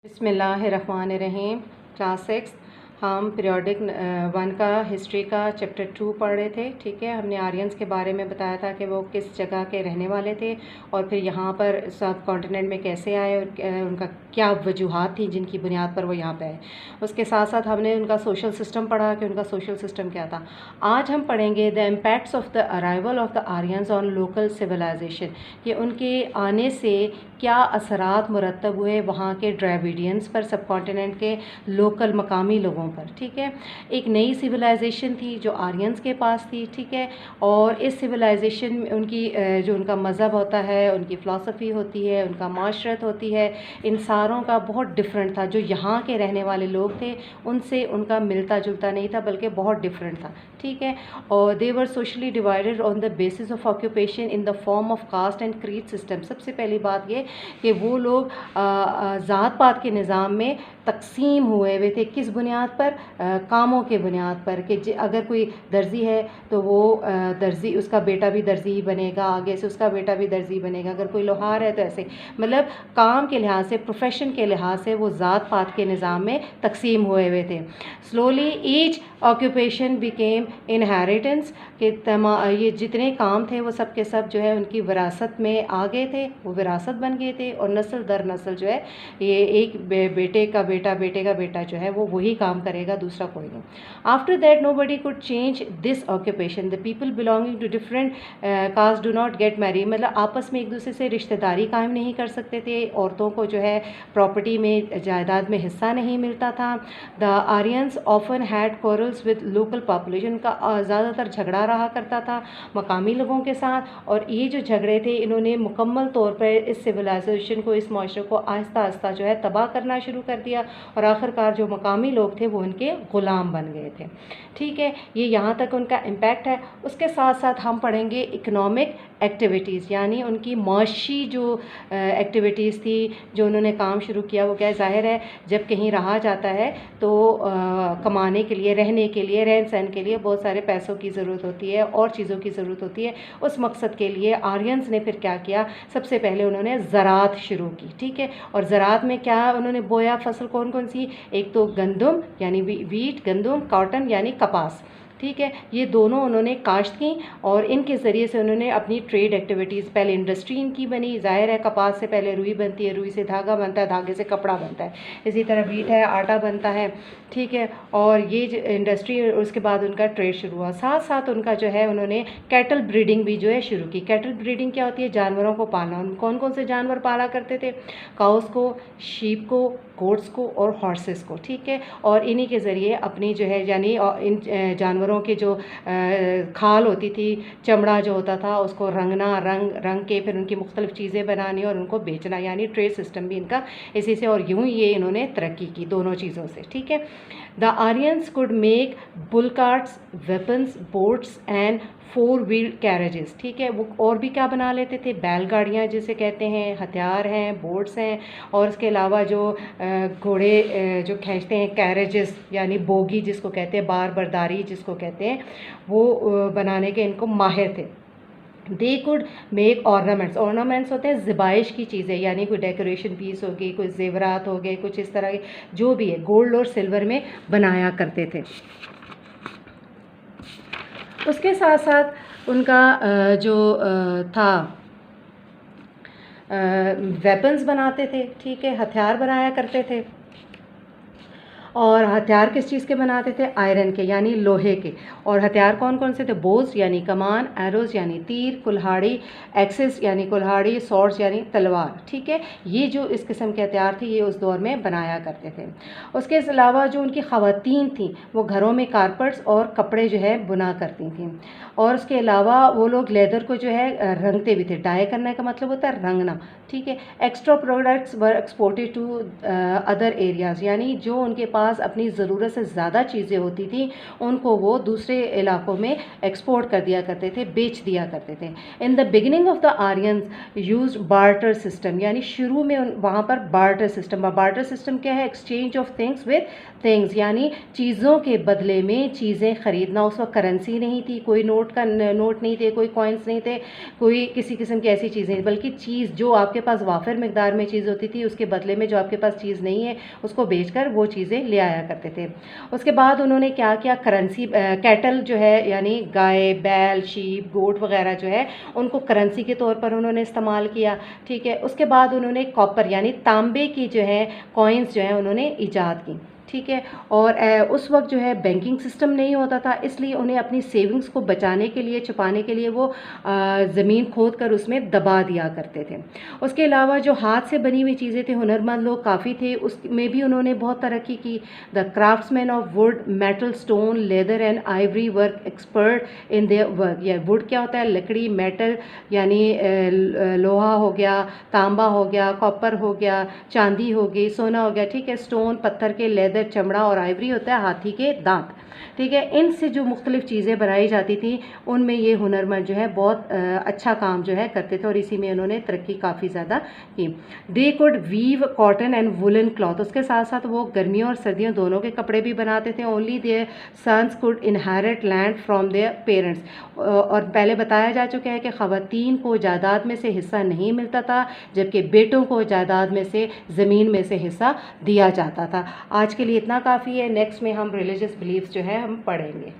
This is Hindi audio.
बिस्मिल्लाहिर्रहमानिर्रहीम। क्लास 6 हम पीरियोडिक 1 का हिस्ट्री का चैप्टर 2 पढ़ रहे थे। ठीक है, हमने आर्यंस के बारे में बताया था कि वो किस जगह के रहने वाले थे और फिर यहाँ पर सब कॉन्टिनेंट में कैसे आए और उनका क्या वजूहात थी जिनकी बुनियाद पर वो यहाँ पे आए। उसके साथ साथ हमने उनका सोशल सिस्टम पढ़ा कि उनका सोशल सिस्टम क्या था। आज हम पढ़ेंगे the impacts of the arrival of the Aryans on local civilisation, कि उनके आने से क्या असरात मुरतब हुए वहाँ के ड्राविडियंस पर, सब कॉन्टिनेंट के लोकल मकामी लोगों पर। ठीक है, एक नई सिविलाइजेशन थी जो आर्यंस के पास थी। ठीक है, और इस सिविलाइजेशन में उनकी जो उनका मज़हब होता है, उनकी फ़िलासफ़ी होती है, उनका माशरत होती है, इन सारों का बहुत डिफरेंट था। जो यहाँ के रहने वाले लोग थे उनसे उनका मिलता जुलता नहीं था, बल्कि बहुत डिफरेंट था। ठीक है, और they were socially divided on the basis of occupation in the form of caste and creed system. सबसे पहली बात ये कि वो लोग ज़ात पात के निज़ाम में तकसीम हुए हुए थे। किस बुनियाद पर? कामों के बुनियाद पर, कि अगर कोई दर्जी है तो वो दर्जी, उसका बेटा भी दर्जी ही बनेगा, आगे से उसका बेटा भी दर्जी बनेगा। अगर कोई लोहार है तो ऐसे, मतलब काम के लिहाज से, प्रोफेशन के लिहाज से वो ज़ात पात के निज़ाम में तकसीम हुए हुए थे। Slowly each occupation became inheritance, कि ये जितने काम थे वो सब के सब जो है उनकी विरासत में आ गए थे, वो विरासत बन गए थे। और नस्ल दर नस्ल जो है ये एक बेटे का बेटा, बेटे का बेटा जो है वो वही काम करेगा, दूसरा कोई नहीं। After that nobody could change this occupation. The people belonging to different caste do not get marry, मतलब आपस में एक दूसरे से रिश्तेदारी कायम नहीं कर सकते थे। औरतों को जो है प्रॉपर्टी में, जायदाद में हिस्सा नहीं मिलता था। The Aryans often had quarrels with local population, का ज़्यादातर झगड़ा रहा करता था मकामी लोगों के साथ। और ये जो झगड़े थे इन्होंने मुकम्मल तौर पर इस सिविलाइजेशन को, इस माशरे को आहिस्ता आहिस्ता जो है तबाह करना शुरू कर दिया, और आखिरकार जो मकामी लोग थे वो उनके ग़ुलाम बन गए थे। ठीक है, ये यहाँ तक उनका इम्पैक्ट है। उसके साथ साथ हम पढ़ेंगे इकनॉमिक एक्टिविटीज़, यानी उनकी माशी जो एक्टिविटीज़ थी, जो उन्होंने काम शुरू किया। वो क्या, ज़ाहिर है जब कहीं रहा जाता है तो कमाने के लिए, रहने के लिए, रहन सहन के लिए बहुत सारे पैसों की ज़रूरत होती है और चीज़ों की ज़रूरत होती है। उस मकसद के लिए आर्यंस ने फिर क्या किया, सबसे पहले उन्होंने ज़राअत शुरू की। ठीक है, और ज़राअत में क्या उन्होंने बोया, फसल कौन कौन सी? एक तो गंदम यानी वीट, गंदम, कॉटन यानी कपास। ठीक है, ये दोनों उन्होंने काश्त की और इनके ज़रिए से उन्होंने अपनी ट्रेड एक्टिविटीज़, पहले इंडस्ट्री इनकी बनी। ज़ाहिर है कपास से पहले रुई बनती है, रुई से धागा बनता है, धागे से कपड़ा बनता है। इसी तरह वीट है, आटा बनता है। ठीक है, और ये जो इंडस्ट्री, उसके बाद उनका ट्रेड शुरू हुआ। साथ साथ उनका जो है उन्होंने कैटल ब्रीडिंग भी जो है शुरू की। कैटल ब्रीडिंग क्या होती है? जानवरों को पालना। कौन कौन से जानवर पाला करते थे? काउस को, शीप को, गोट्स को और हॉर्सेस को। ठीक है, और इन्हीं के ज़रिए अपनी जो है, यानी इन जानवरों के जो खाल होती थी, चमड़ा जो होता था, उसको रंगना, रंग के फिर उनकी मुख्तलिफ़ चीज़ें बनानी और उनको बेचना, यानी ट्रेड सिस्टम भी इनका इसी से, और यूँ ये इन्होंने तरक्की की दोनों चीज़ों से। ठीक है, the Aryans could make bull carts, weapons, boats and 4 wheeled carriages. ठीक है, वो और भी क्या बना लेते थे? बैलगाड़ियाँ जिसे कहते हैं, हथियार हैं, बोट्स हैं, और इसके अलावा जो घोड़े जो खींचते हैं, कैरेजेस यानी बोगी जिसको कहते हैं, बार बरदारी जिसको कहते हैं, वो बनाने के इनको माहिर थे। They could make ornaments. Ornaments होते हैं ज़िबाइश की चीज़ें, यानी कोई डेकोरेशन पीस हो गई, कोई जेवरात हो गए, कुछ इस तरह के जो भी है, गोल्ड और सिल्वर में बनाया करते थे। उसके साथ साथ उनका जो था, वेपन्स बनाते थे। ठीक है, हथियार बनाया करते थे। और हथियार किस चीज़ के बनाते थे? आयरन के, यानी लोहे के। और हथियार कौन कौन से थे? बोज यानी कमान, एरोज यानी तीर, कुल्हाड़ी, एक्सिस यानी कुल्हाड़ी, सॉर्ड्स यानी तलवार। ठीक है, ये जो इस किस्म के हथियार थे ये उस दौर में बनाया करते थे। उसके अलावा जो उनकी ख़वातीन थी वो घरों में कारपेट्स और कपड़े जो है बुना करती थी। और उसके अलावा वो लोग लेदर को जो है रंगते भी थे। डाई करने का मतलब होता है रंगना। ठीक है, extra products were exported to other areas, यानी जो उनके पास पास अपनी ज़रूरत से ज़्यादा चीज़ें होती थी उनको वो दूसरे इलाकों में एक्सपोर्ट कर दिया करते थे, बेच दिया करते थे। In the beginning of the Aryans use barter system, यानी शुरू में वहाँ पर बार्टर सिस्टम क्या है? Exchange of things with things, यानी चीज़ों के बदले में चीज़ें ख़रीदना। उस वक्त करेंसी नहीं थी, कोई नोट नहीं थे, कोई कॉइन्स नहीं थे, कोई किसी किस्म की ऐसी चीज़ें, बल्कि चीज़ जो आपके पास वाफिर मिकदार में चीज़ होती थी उसके बदले में जो आपके पास चीज़ नहीं है उसको बेचकर वो चीज़ें ले आया करते थे। उसके बाद उन्होंने क्या किया? करेंसी, कैटल जो है यानी गाय, बैल, शीप, गोट वगैरह जो है उनको करेंसी के तौर पर उन्होंने इस्तेमाल किया। ठीक है, उसके बाद उन्होंने कॉपर यानी तांबे की जो है कॉइन्स जो है उन्होंने ईजाद की। ठीक है, और उस वक्त जो है बैंकिंग सिस्टम नहीं होता था, इसलिए उन्हें अपनी सेविंग्स को बचाने के लिए, छुपाने के लिए वो ज़मीन खोद कर उसमें दबा दिया करते थे। उसके अलावा जो हाथ से बनी हुई चीज़ें थे, हुनरमंद लोग काफ़ी थे, उसमें भी उन्होंने बहुत तरक्की की। The craftsman of would, metal, stone, leather and Ivory work expert in their work. या वुड क्या होता है? लकड़ी, मेटल यानी लोहा हो गया, तांबा हो गया, कॉपर हो गया, चांदी हो गई, सोना हो गया। ठीक है, स्टोन पत्थर के, लेदर चमड़ा, और आइवरी होता है हाथी के दांत। ठीक है, इनसे जो मुख्तलिफ चीज़ें बनाई जाती थी उनमें ये हुनरमंद जो है बहुत अच्छा काम जो है करते थे, और इसी में उन्होंने तरक्की काफ़ी ज़्यादा की। They could weave cotton and woollen cloth, उसके साथ साथ वो गर्मियों और सर्दियों दोनों के कपड़े भी बनाते थे। Only their sons could inherit land from their parents, और पहले बताया जा चुका है कि ख़वातीन को जायदाद में से हिस्सा नहीं मिलता था, जबकि बेटों को जायदाद में से, ज़मीन में से हिस्सा दिया जाता था। आज के लिए इतना काफ़ी है। नेक्स्ट में हम रिलीजियस बिलीफ्स जो है हम पढ़ेंगे।